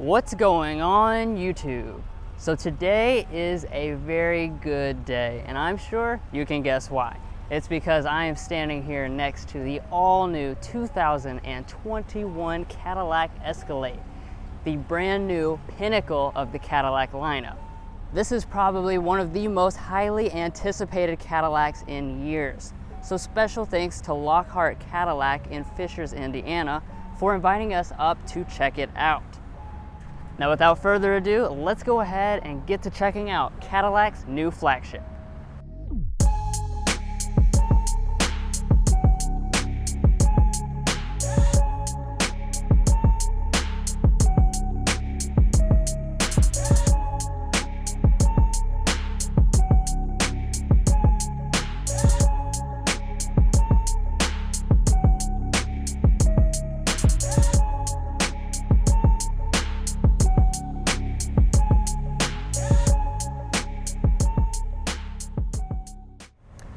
What's going on YouTube? So today is a very good day, and I'm sure you can guess why. It's because I am standing here next to the all-new 2021 Cadillac Escalade, the brand new pinnacle of the Cadillac lineup. This is probably one of the most highly anticipated Cadillacs in years. So special thanks to Lockhart Cadillac in Fishers, Indiana for inviting us up to check it out. Now without further ado, let's go ahead and get to checking out Cadillac's new flagship.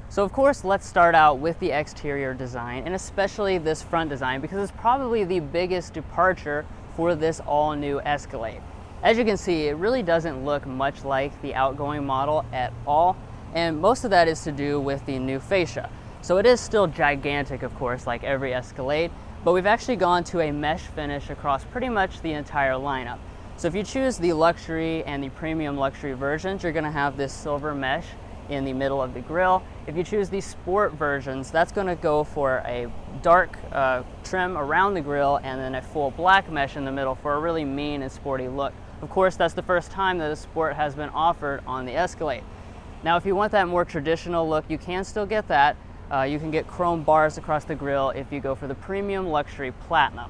So of course, let's start out with the exterior design, and especially this front design, because it's probably the biggest departure for this all-new Escalade. As you can see, it really doesn't look much like the outgoing model at all, and most of that is to do with the new fascia. So it is still gigantic, of course, like every Escalade, but we've actually gone to a mesh finish across pretty much the entire lineup. So if you choose the luxury and the premium luxury versions, you're going to have this silver mesh in the middle of the grille. If you choose the sport versions, that's going to go for a dark trim around the grille and then a full black mesh in the middle for a really mean and sporty look. Of course, that's the first time that a sport has been offered on the Escalade. Now, if you want that more traditional look, you can still get that. You can get chrome bars across the grille if you go for the premium luxury platinum.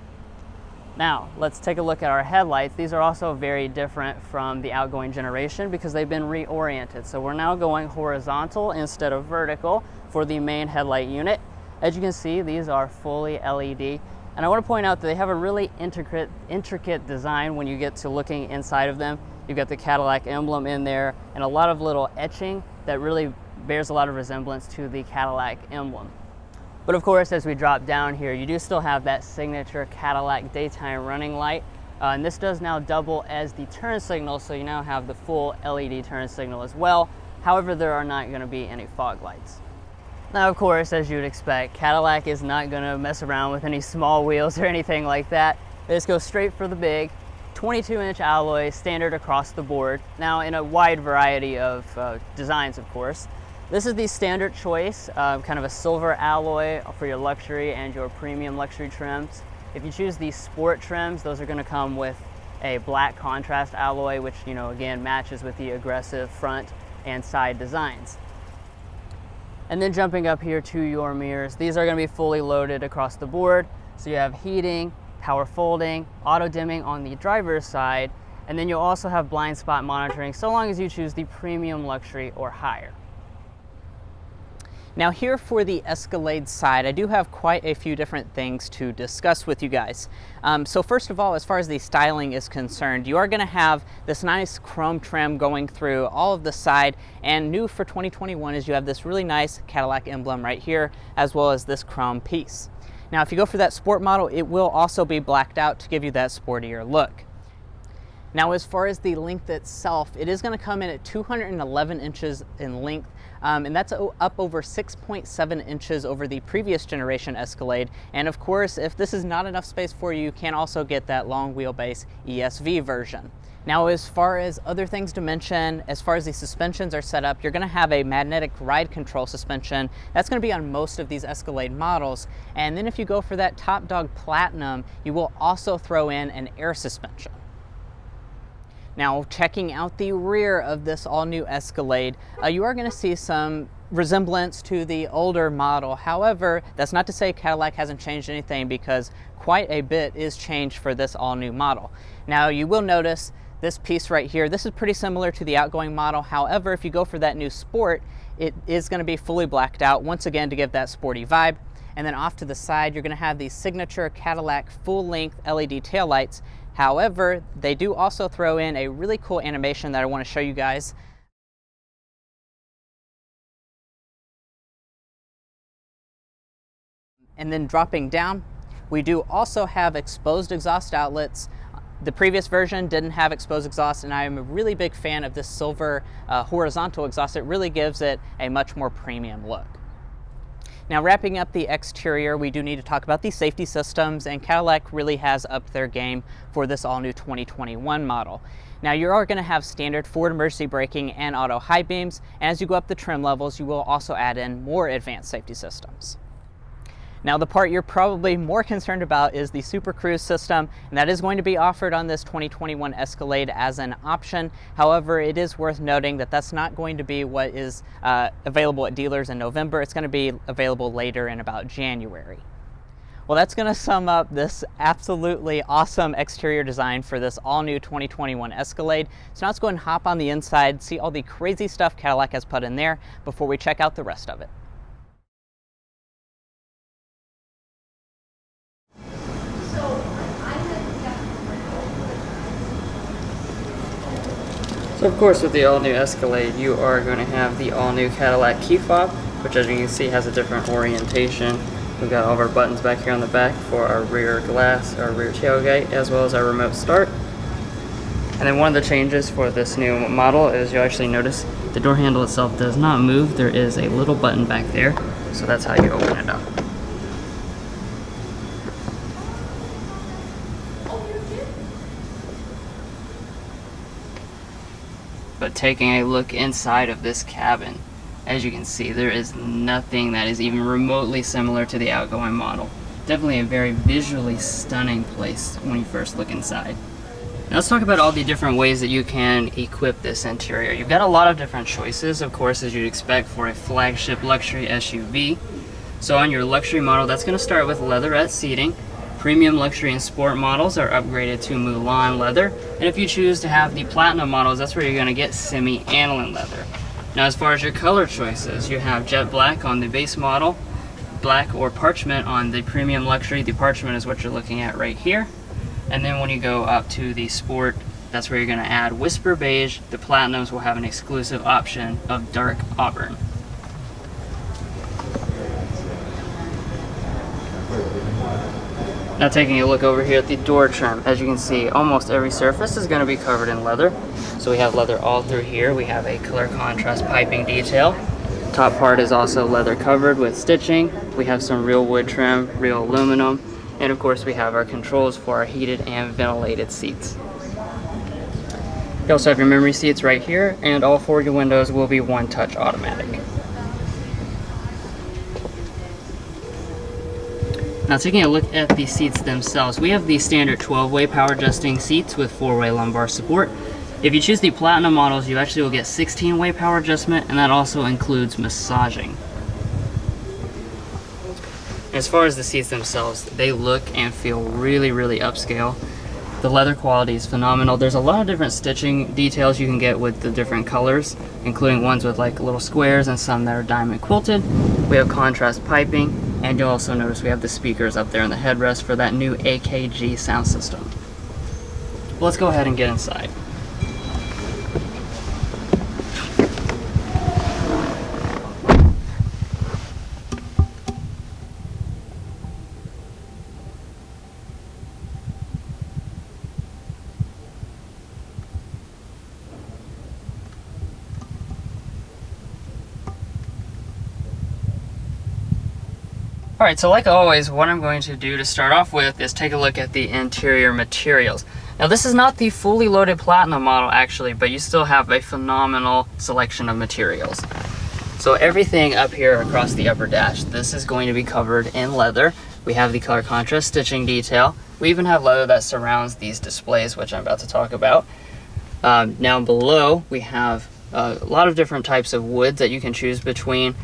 Now, let's take a look at our headlights. These are also very different from the outgoing generation because they've been reoriented. So we're now going horizontal instead of vertical for the main headlight unit. As you can see, these are fully LED. And I want to point out that they have a really intricate design when you get to looking inside of them. You've got the Cadillac emblem in there and a lot of little etching that really bears a lot of resemblance to the Cadillac emblem. But of course, as we drop down here, you do still have that signature Cadillac daytime running light. And this does now double as the turn signal, so you now have the full LED turn signal as well. However, there are not going to be any fog lights. Now, of course, as you'd expect, Cadillac is not going to mess around with any small wheels or anything like that. They just go straight for the big 22-inch alloy, standard across the board. Now, in a wide variety of designs, of course. This is the standard choice, kind of a silver alloy for your luxury and your premium luxury trims. If you choose the sport trims, those are going to come with a black contrast alloy, which, again, matches with the aggressive front and side designs. And then jumping up here to your mirrors, these are going to be fully loaded across the board. So you have heating, power folding, auto dimming on the driver's side, and then you'll also have blind spot monitoring so long as you choose the premium luxury or higher. Now here for the Escalade side, I do have quite a few different things to discuss with you guys. So first of all, as far as the styling is concerned, you are going to have this nice chrome trim going through all of the side, and new for 2021 is you have this really nice Cadillac emblem right here, as well as this chrome piece. Now if you go for that sport model, it will also be blacked out to give you that sportier look. Now as far as the length itself, it is going to come in at 211 inches in length, and that's up over 6.7 inches over the previous generation Escalade. And of course, if this is not enough space for you, you can also get that long wheelbase ESV version. Now as far as other things to mention, as far as the suspensions are set up, you're going to have a magnetic ride control suspension. That's going to be on most of these Escalade models. And then if you go for that Top Dog Platinum, you will also throw in an air suspension. Now, checking out the rear of this all-new Escalade, you are going to see some resemblance to the older model. However, that's not to say Cadillac hasn't changed anything, because quite a bit is changed for this all-new model. Now, you will notice this piece right here. This is pretty similar to the outgoing model. However, if you go for that new Sport, it is going to be fully blacked out, once again, to give that sporty vibe. And then off to the side, you're going to have the signature Cadillac full-length LED taillights. However, they do also throw in a really cool animation that I want to show you guys. And then dropping down, we do also have exposed exhaust outlets The previous version didn't have exposed exhaust, and I am a really big fan of this silver horizontal exhaust. It really gives it a much more premium look. Now, wrapping up the exterior, we do need to talk about the safety systems, and Cadillac really has upped their game for this all-new 2021 model. Now, you are going to have standard forward emergency braking and auto high beams, and as you go up the trim levels, you will also add in more advanced safety systems. Now, the part you're probably more concerned about is the Super Cruise system, and that is going to be offered on this 2021 Escalade as an option. However, it is worth noting that that's not going to be what is available at dealers in November. It's going to be available later in about January. Well, that's going to sum up this absolutely awesome exterior design for this all-new 2021 Escalade. So now let's go ahead and hop on the inside, see all the crazy stuff Cadillac has put in there before we check out the rest of it. So of course, with the all-new Escalade, you are going to have the all-new Cadillac key fob, which as you can see has a different orientation. We've got all of our buttons back here on the back for our rear glass, our rear tailgate, as well as our remote start. And then one of the changes for this new model is you'll actually notice the door handle itself does not move. There is a little button back there, so that's how you open it up. But taking a look inside of this cabin, as you can see, there is nothing that is even remotely similar to the outgoing model. Definitely a very visually stunning place when you first look inside. Now let's talk about all the different ways that you can equip this interior. You've got a lot of different choices, of course, as you'd expect for a flagship luxury SUV. So on your luxury model, that's going to start with leatherette seating. Premium luxury and sport models are upgraded to Mulan leather, and if you choose to have the platinum models, that's where you're going to get semi-aniline leather. Now as far as your color choices, you have jet black on the base model, black or parchment on the premium luxury. The parchment is what you're looking at right here, and then when you go up to the sport, that's where you're going to add whisper beige. The platinums will have an exclusive option of dark auburn. Now taking a look over here at the door trim, as you can see, almost every surface is going to be covered in leather. So we have leather all through here. We have a color contrast piping detail. Top part is also leather covered with stitching. We have some real wood trim, real aluminum, and of course we have our controls for our heated and ventilated seats. You also have your memory seats right here, and all four of your windows will be one-touch automatic. Now taking a look at the seats themselves, we have the standard 12-way power adjusting seats with 4-way lumbar support. If you choose the platinum models, you actually will get 16-way power adjustment, and that also includes massaging. As far as the seats themselves, they look and feel really, really upscale. The leather quality is phenomenal. There's a lot of different stitching details you can get with the different colors, including ones with like little squares and some that are diamond quilted. We have contrast piping. And you'll also notice we have the speakers up there in the headrest for that new AKG sound system. Well, let's go ahead and get inside. Alright, so like always, what I'm going to do to start off with is take a look at the interior materials. Now this is not the fully loaded platinum model actually, but you still have a phenomenal selection of materials. So everything up here across the upper dash, this is going to be covered in leather. We have the color contrast stitching detail. We even have leather that surrounds these displays, which I'm about to talk about. Down below, we have a lot of different types of woods that you can choose between.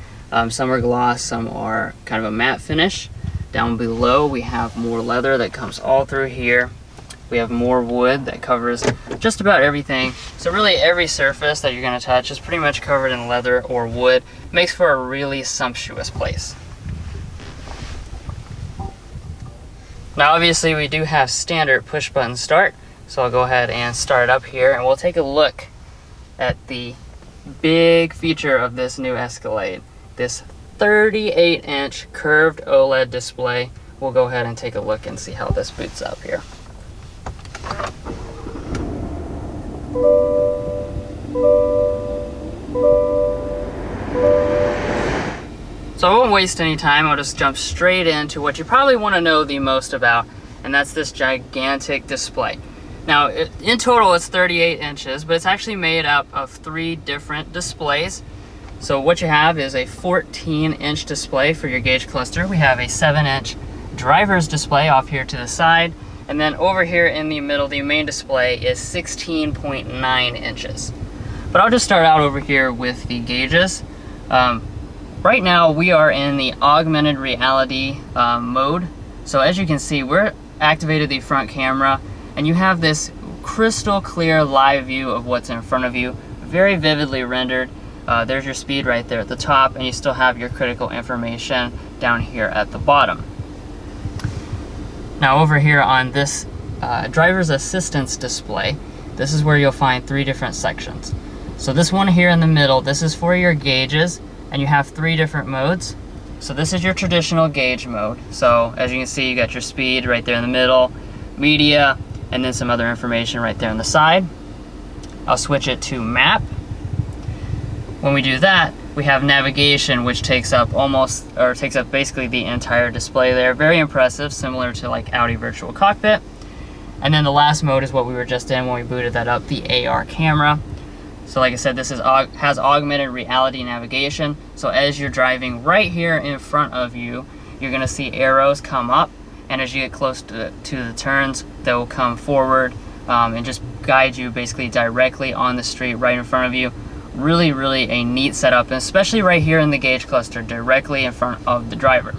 Some are gloss, some are kind of a matte finish. Down below we have more leather that comes all through here. We have more wood that covers just about everything. So really every surface that you're going to touch is pretty much covered in leather or wood. Makes for a really sumptuous place. Now obviously we do have standard push button start. So I'll go ahead and start up here and we'll take a look at the big feature of this new Escalade. This 38-inch curved OLED display. We'll go ahead and take a look and see how this boots up here. So I won't waste any time, I'll just jump straight into what you probably want to know the most about, and that's this gigantic display. Now, in total it's 38 inches, but it's actually made up of 3 different displays. So what you have is a 14-inch display for your gauge cluster. We have a 7-inch driver's display off here to the side, and then over here in the middle, the main display is 16.9 inches. But I'll just start out over here with the gauges. Right now we are in the augmented reality mode. So as you can see, we're activated the front camera, and you have this crystal clear live view of what's in front of you, very vividly rendered. There's your speed right there at the top, and you still have your critical information down here at the bottom. Now over here on this driver's assistance display, this is where you'll find 3 different sections. So this one here in the middle, this is for your gauges, and you have 3 different modes. So this is your traditional gauge mode. So as you can see, you got your speed right there in the middle, media, and then some other information right there on the side. I'll switch it to map. When we do that, we have navigation, which takes up basically the entire display there. Very impressive, similar to like Audi Virtual Cockpit. And then the last mode is what we were just in when we booted that up, the AR camera. So like I said, this has augmented reality navigation. So as you're driving right here in front of you, you're gonna see arrows come up, and as you get close to the turns, they'll come forward and just guide you basically directly on the street right in front of you. Really, really a neat setup, and especially right here in the gauge cluster, directly in front of the driver.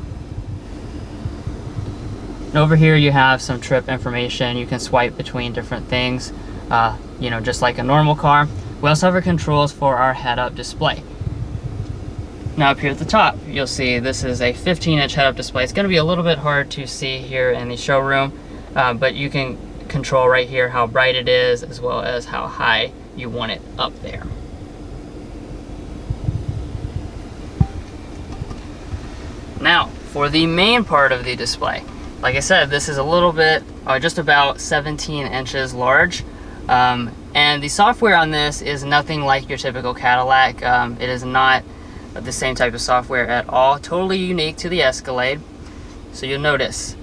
And over here you have some trip information. You can swipe between different things, just like a normal car. We also have our controls for our head-up display. Now up here at the top, you'll see this is a 15-inch head-up display. It's going to be a little bit hard to see here in the showroom, but you can control right here how bright it is, as well as how high you want it up there. Now, for the main part of the display, like I said, this is a little bit, just about 17 inches large. And the software on this is nothing like your typical Cadillac. It is not the same type of software at all. Totally unique to the Escalade. So you'll notice,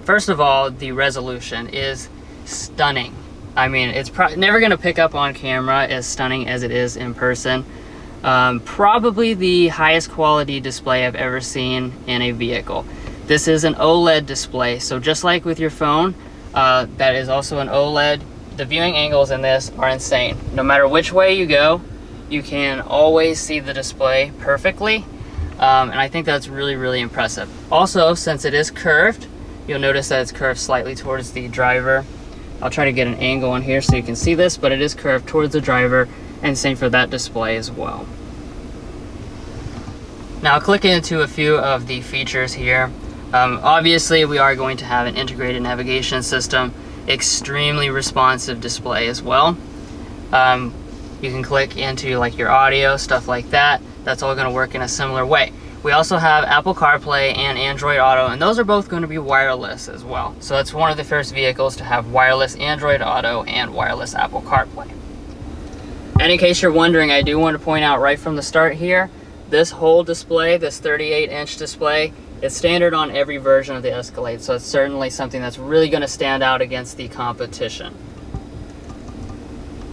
first of all, the resolution is stunning. I mean, it's never going to pick up on camera as stunning as it is in person. Probably the highest quality display I've ever seen in a vehicle. This is an OLED display, so just like with your phone, that is also an OLED. The viewing angles in this are insane. No matter which way you go, you can always see the display perfectly, and I think that's really, really impressive. Also, since it is curved, you'll notice that it's curved slightly towards the driver. I'll try to get an angle on here so you can see this, but it is curved towards the driver, and same for that display as well. Now I'll click into a few of the features here. Obviously we are going to have an integrated navigation system, extremely responsive display as well. You can click into like your audio, stuff like that. That's all going to work in a similar way. We also have Apple CarPlay and Android Auto, and those are both going to be wireless as well. So that's one of the first vehicles to have wireless Android Auto and wireless Apple CarPlay. And in case you're wondering, I do want to point out right from the start here, this whole display, this 38-inch display, is standard on every version of the Escalade, so it's certainly something that's really going to stand out against the competition.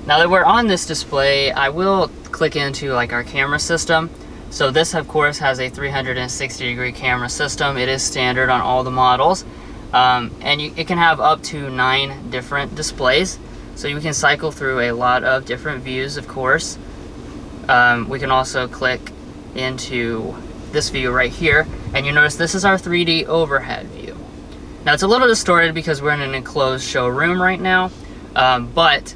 Now that we're on this display, I will click into like our camera system. So this of course has a 360-degree camera system. It is standard on all the models, and it can have up to 9 different displays. So you can cycle through a lot of different views, of course. We can also click into this view right here, and you notice this is our 3D overhead view. Now it's a little distorted because we're in an enclosed showroom right now, but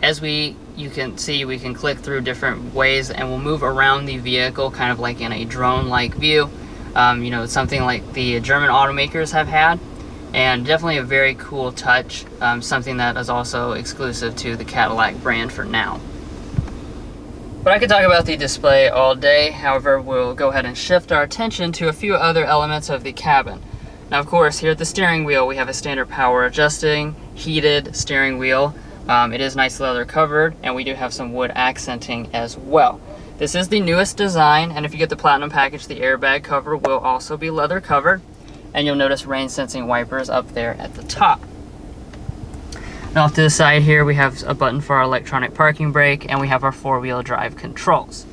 as you can see, we can click through different ways and we'll move around the vehicle kind of like in a drone-like view. It's something like the German automakers have had, and definitely a very cool touch, something that is also exclusive to the Cadillac brand for now. But I could talk about the display all day. However, we'll go ahead and shift our attention to a few other elements of the cabin. Now, of course, here at the steering wheel, we have a standard power adjusting, heated steering wheel. It is nice leather covered, and we do have some wood accenting as well. This is the newest design, and if you get the Platinum package, the airbag cover will also be leather covered, and you'll notice rain sensing wipers up there at the top. Now off to the side here, we have a button for our electronic parking brake, and we have our 4-wheel drive controls.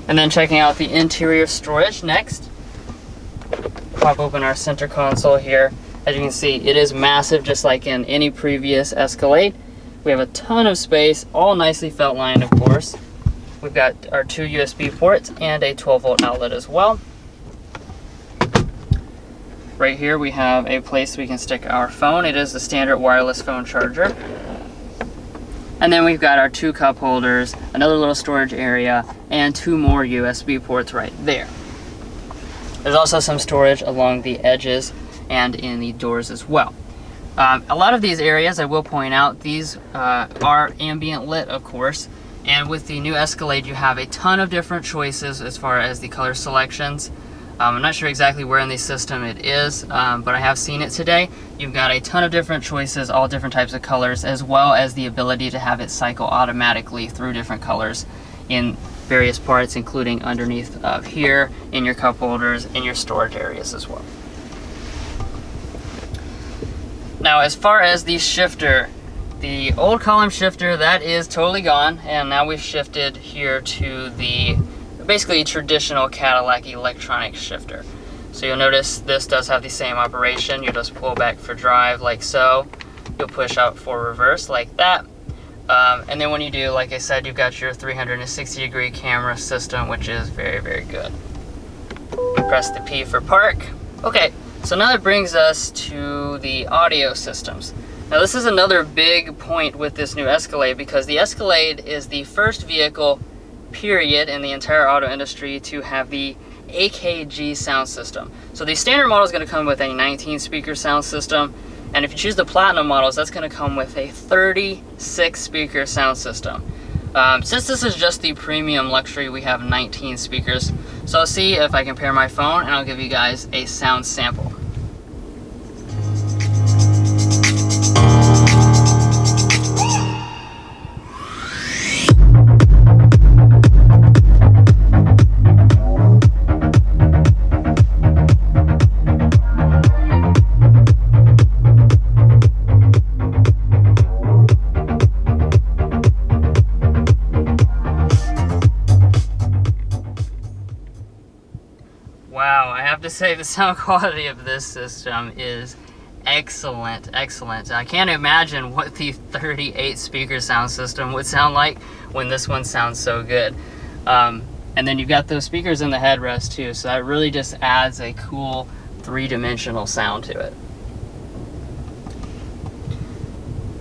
And then checking out the interior storage next. Pop open our center console here. As you can see, it is massive, just like in any previous Escalade. We have a ton of space, all nicely felt lined, of course. We've got our 2 USB ports and a 12-volt outlet as well. Right here we have a place we can stick our phone. It is the standard wireless phone charger. And then we've got our 2 cup holders, another little storage area, and 2 more USB ports right there. There's also some storage along the edges and in the doors as well. A lot of these areas, I will point out, these are ambient lit, of course, and with the new Escalade you have a ton of different choices as far as the color selections. I'm not sure exactly where in the system it is, but I have seen it today. You've got a ton of different choices, all different types of colors, as well as the ability to have it cycle automatically through different colors in various parts, including underneath here, in your cup holders, in your storage areas as well. Now, as far as the shifter, the old column shifter, that is totally gone, and now we've shifted here to the basically traditional Cadillac electronic shifter. So you'll notice this does have the same operation. You just pull back for drive like so. You'll push out for reverse like that. And then when you do, like I said, you've got your 360-degree camera system, which is very, very good. Press the P for park. Okay. So now that brings us to the audio systems. Now this is another big point with this new Escalade, because the Escalade is the first vehicle, period, in the entire auto industry to have the AKG sound system. So the standard model is going to come with a 19-speaker sound system, and if you choose the Platinum models, that's going to come with a 36-speaker sound system. Since this is just the premium luxury, we have 19 speakers. So I'll see if I can pair my phone, and I'll give you guys a sound sample. Wow, I have to say the sound quality of this system is excellent, excellent. I can't imagine what the 38 speaker sound system would sound like when this one sounds so good. And then you've got those speakers in the headrest too, so that really just adds a cool 3-dimensional sound to it.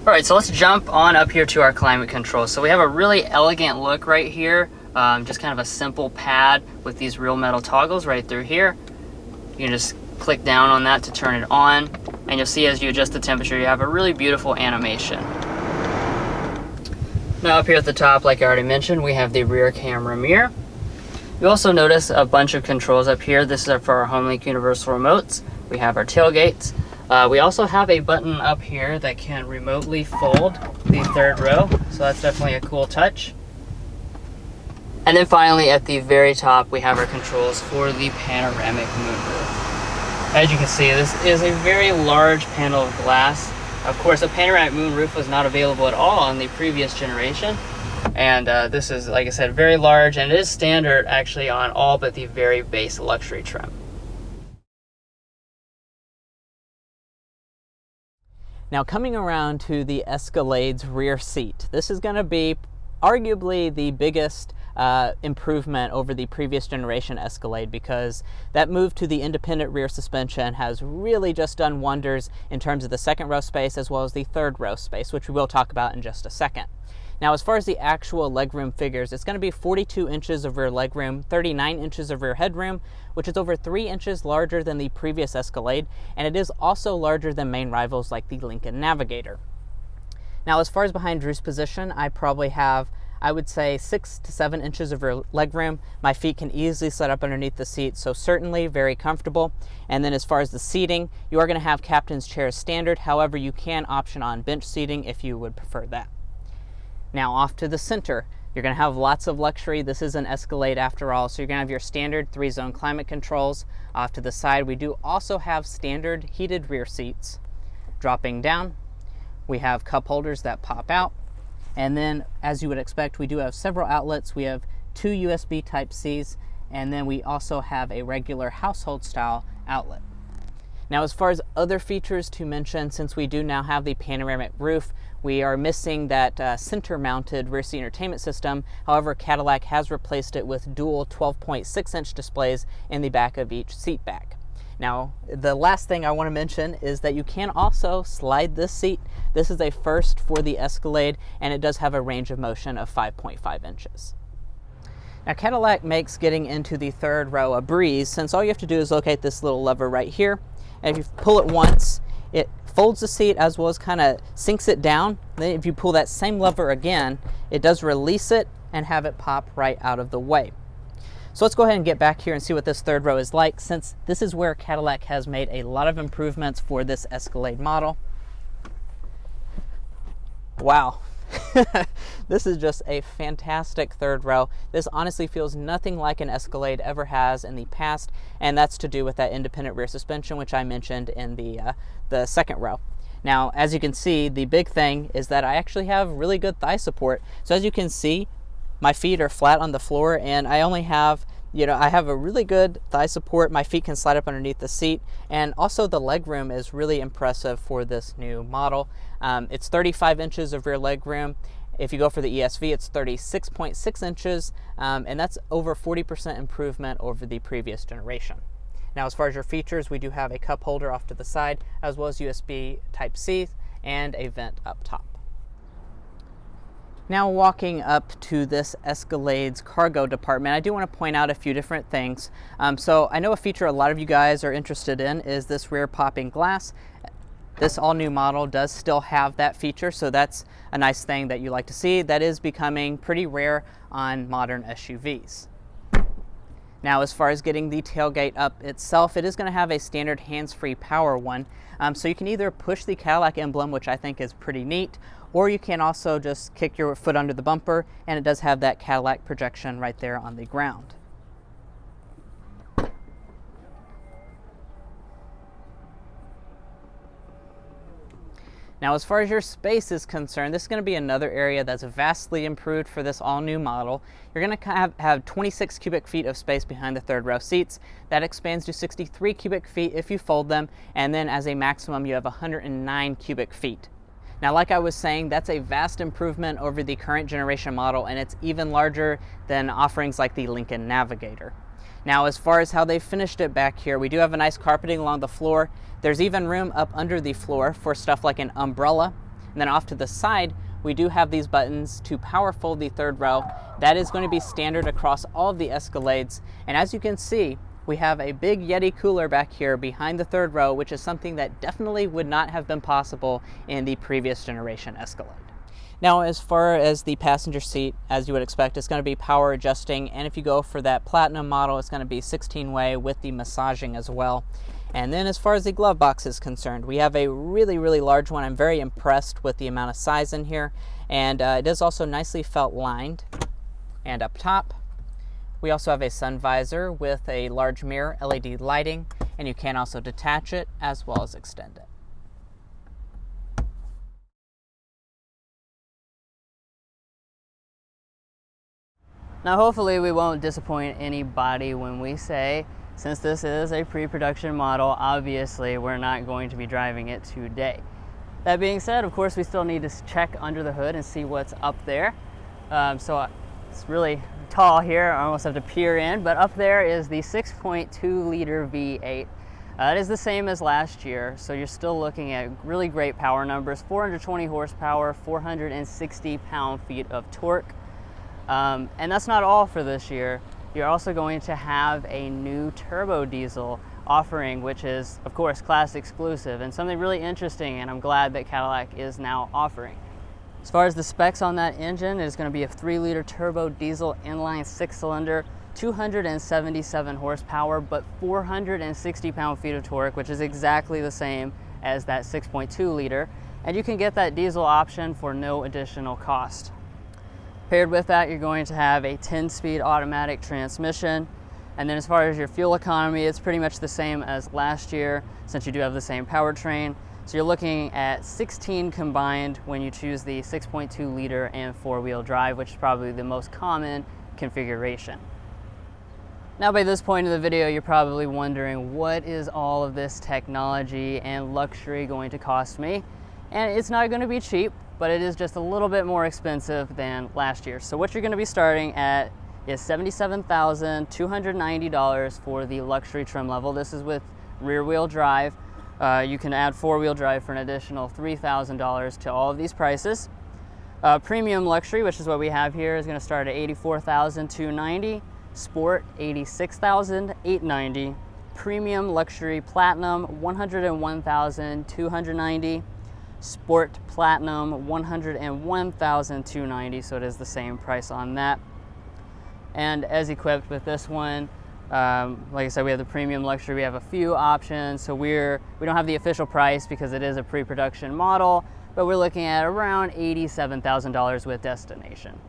Alright, so let's jump on up here to our climate control. So we have a really elegant look right here. Just kind of a simple pad with these real metal toggles right through here. You can just click down on that to turn it on, and you'll see as you adjust the temperature, you have a really beautiful animation. Now up here at the top, like I already mentioned, we have the rear camera mirror. You also notice a bunch of controls up here. This is for our HomeLink universal remotes. We have our tailgates. We also have a button up here that can remotely fold the 3rd row, so that's definitely a cool touch. And then finally, at the very top, we have our controls for the panoramic moonroof. As you can see, this is a very large panel of glass. Of course, a panoramic moonroof was not available at all on the previous generation. And this is, like I said, very large, and it is standard actually on all but the very base luxury trim. Now coming around to the Escalade's rear seat, this is going to be arguably the biggest improvement over the previous generation Escalade, because that move to the independent rear suspension has really just done wonders in terms of the 2nd row space as well as the 3rd row space, which we will talk about in just a second. Now, as far as the actual legroom figures, it's going to be 42 inches of rear legroom, 39 inches of rear headroom, which is over 3 inches larger than the previous Escalade, and it is also larger than main rivals like the Lincoln Navigator. Now, as far as behind Drew's position, I probably have, I would say, 6 to 7 inches of rear legroom. My feet can easily set up underneath the seat, so certainly very comfortable. And then as far as the seating, you are going to have captain's chair standard. However, you can option on bench seating if you would prefer that. Now off to the center, you're going to have lots of luxury. This is an Escalade after all, so you're going to have your standard 3-zone climate controls. Off to the side, we do also have standard heated rear seats. Dropping down, we have cup holders that pop out. And then, as you would expect, we do have several outlets. We have 2 USB Type-Cs, and then we also have a regular household style outlet. Now, as far as other features to mention, since we do now have the panoramic roof, we are missing that center-mounted rear seat entertainment system. However, Cadillac has replaced it with dual 12.6-inch displays in the back of each seat back. Now, the last thing I want to mention is that you can also slide this seat. This is a first for the Escalade, and it does have a range of motion of 5.5 inches. Now, Cadillac makes getting into the third row a breeze, since all you have to do is locate this little lever right here. And if you pull it once, it folds the seat as well as kind of sinks it down. Then if you pull that same lever again, it does release it and have it pop right out of the way. So let's go ahead and get back here and see what this third row is like, since this is where Cadillac has made a lot of improvements for this Escalade model. Wow. This is just a fantastic third row. This honestly feels nothing like an Escalade ever has in the past, and that's to do with that independent rear suspension, which I mentioned in the second row. Now, as you can see, the big thing is that I actually have really good thigh support. So as you can see, my feet are flat on the floor, and I only have, I have a really good thigh support. My feet can slide up underneath the seat, and also the leg room is really impressive for this new model. It's 35 inches of rear leg room. If you go for the ESV, it's 36.6 inches, and that's over 40% improvement over the previous generation. Now, as far as your features, we do have a cup holder off to the side, as well as USB Type-C and a vent up top. Now, walking up to this Escalade's cargo department, I do want to point out a few different things. So I know a feature a lot of you guys are interested in is this rear popping glass. This all-new model does still have that feature, so that's a nice thing that you like to see. That is becoming pretty rare on modern SUVs. Now, as far as getting the tailgate up itself, it is going to have a standard hands-free power one. So you can either push the Cadillac emblem, which I think is pretty neat, or you can also just kick your foot under the bumper, and it does have that Cadillac projection right there on the ground. Now, as far as your space is concerned, this is going to be another area that's vastly improved for this all-new model. You're going to have 26 cubic feet of space behind the third row seats. That expands to 63 cubic feet if you fold them, and then as a maximum, you have 109 cubic feet. Now, like I was saying, that's a vast improvement over the current generation model, and it's even larger than offerings like the Lincoln Navigator. Now, as far as how they finished it back here, we do have a nice carpeting along the floor. There's even room up under the floor for stuff like an umbrella. And then off to the side, we do have these buttons to power fold the third row. That is going to be standard across all of the Escalades. And as you can see, we have a big Yeti cooler back here behind the third row, which is something that definitely would not have been possible in the previous generation Escalade. Now, as far as the passenger seat, as you would expect, it's going to be power adjusting, and if you go for that Platinum model, it's going to be 16-way with the massaging as well. And then as far as the glove box is concerned, we have a really, really large one. I'm very impressed with the amount of size in here, and it is also nicely felt lined. And up top, we also have a sun visor with a large mirror, LED lighting, and you can also detach it as well as extend it. Now, hopefully we won't disappoint anybody when we say, since this is a pre-production model, obviously we're not going to be driving it today. That being said, of course, we still need to check under the hood and see what's up there. So it's really tall here, I almost have to peer in, but up there is the 6.2 liter V8. It is the same as last year, so you're still looking at really great power numbers, 420 horsepower, 460 pound-feet of torque. And that's not all for this year. You're also going to have a new turbo diesel offering, which is, of course, class exclusive and something really interesting, and I'm glad that Cadillac is now offering. As far as the specs on that engine, it is going to be a 3-liter turbo diesel inline 6-cylinder, 277 horsepower, but 460 pound-feet of torque, which is exactly the same as that 6.2 liter. And you can get that diesel option for no additional cost. Paired with that, you're going to have a 10-speed automatic transmission. And then as far as your fuel economy, it's pretty much the same as last year since you do have the same powertrain. So you're looking at 16 combined when you choose the 6.2 liter and 4-wheel drive, which is probably the most common configuration. Now by this point in the video, you're probably wondering, what is all of this technology and luxury going to cost me? And it's not going to be cheap, but it is just a little bit more expensive than last year. So what you're going to be starting at is $77,290 for the luxury trim level. This is with rear wheel drive. You can add 4-wheel drive for an additional $3,000 to all of these prices. Premium luxury, which is what we have here, is going to start at $84,290. Sport, $86,890. Premium luxury platinum, $101,290. Sport platinum, $101,290. So it is the same price on that. And as equipped with this one, like I said, we have the premium luxury. We have a few options. So we don't have the official price because it is a pre-production model, but we're looking at around $87,000 with destination.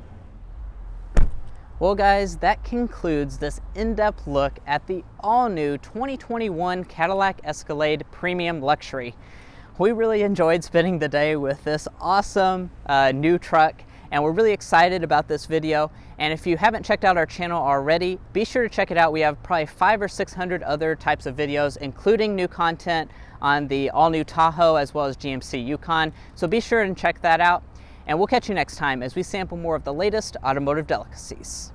Well guys, that concludes this in-depth look at the all-new 2021 Cadillac Escalade Premium Luxury. We really enjoyed spending the day with this awesome new truck, and we're really excited about this video. And if you haven't checked out our channel already, be sure to check it out. We have probably 500 or 600 other types of videos, including new content on the all-new Tahoe as well as GMC Yukon. So be sure and check that out. And we'll catch you next time as we sample more of the latest automotive delicacies.